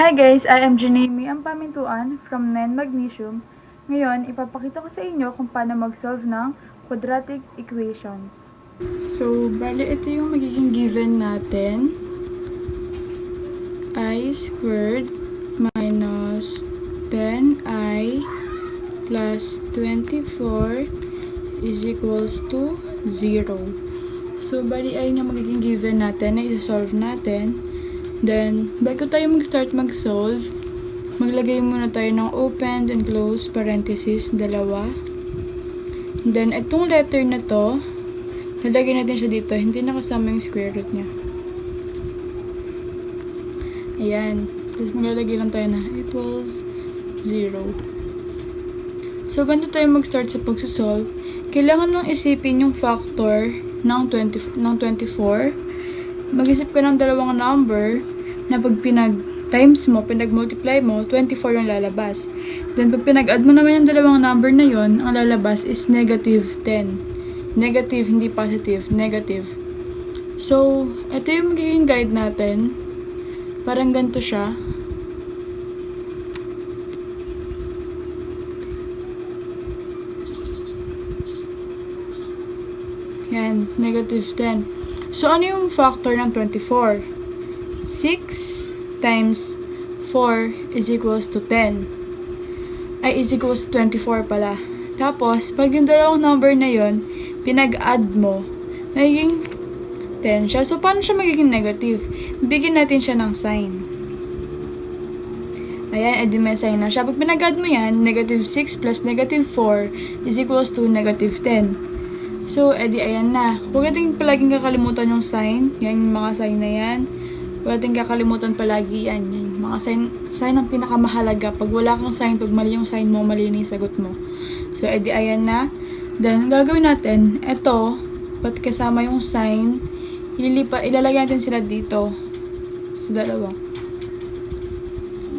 Hi guys, I am Janemi ang pamintuan from 9 Magnesium. Ngayon, ipapakita ko sa inyo kung paano mag-solve ng quadratic equations. So, bali ito yung magiging given natin. I squared minus 10i plus 24 is equals to 0. So, bali ay yung magiging given natin na i-solve natin. Then, bago tayo mag-start mag-solve, maglagay muna tayo ng open and close parenthesis, dalawa. Then, itong letter na to, nalagay natin siya dito, hindi nakasama yung square root niya. Ayan. Tapos maglalagay lang tayo na equals 0. So, ganito tayo mag-start sa pag-solve. Kailangan mong isipin yung factor ng 24. Mag-isip ka ng dalawang number na pag pinag-times mo, pinag-multiply mo, 24 yung lalabas. Then, pag pinag-add mo naman yung dalawang number na yon, ang lalabas is negative 10. Negative, hindi positive. Negative. So, ito yung magiging guide natin. Parang ganito siya. Yan, negative 10. So, ano yung factor ng 24? 6 times 4 is equals to 10. Ay, is equals to 24 pala. Tapos, pag yung dalawang number na yon pinag-add mo, magiging 10 siya. So, paano siya magiging negative? Bigyan natin siya ng sign. Ayan, edi may sign na siya. Pag pinag-add mo yan, negative 6 plus negative 4 is equals to negative 10. So, edi ayan na. Huwag natin palaging kakalimutan yung sign. Yan, yung mga sign na yan. Huwag natin kakalimutan palagi yan. Yan mga sign ang pinakamahalaga. Pag wala kang sign, pag mali yung sign mo, mali na yung sagot mo. So, edi ayan na. Then, gagawin natin, eto, pat kasama yung sign, ilalagay natin sila dito. Sa dalawa.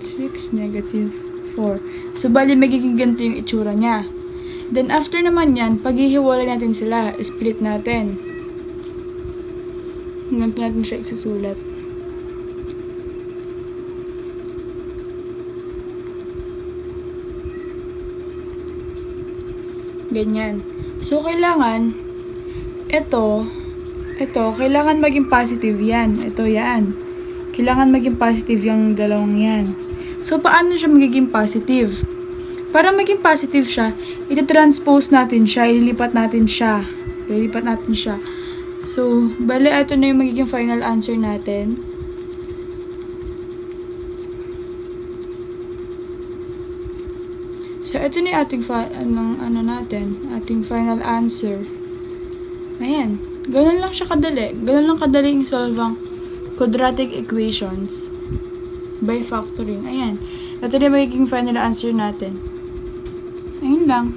6, negative 4. So, bali magiging ganito yung itsura niya. Then, after naman yan, paghihiwalay natin sila, split natin. Ganito natin siya isusulat. Ganyan. So, kailangan, kailangan maging positive yan. Ito yan. Kailangan maging positive yung dalawang yan. So, paano siya magiging positive? Para maging positive siya, iti-transpose natin siya, ililipat natin siya. So, bale, ito na yung magiging final answer natin. So, ito na yung ating final answer. Ayan. Ganun lang siya kadali. Ganun lang kadali yung solve ang quadratic equations by factoring. Ayan. Ito na yung magiging final answer natin. Ayun lang.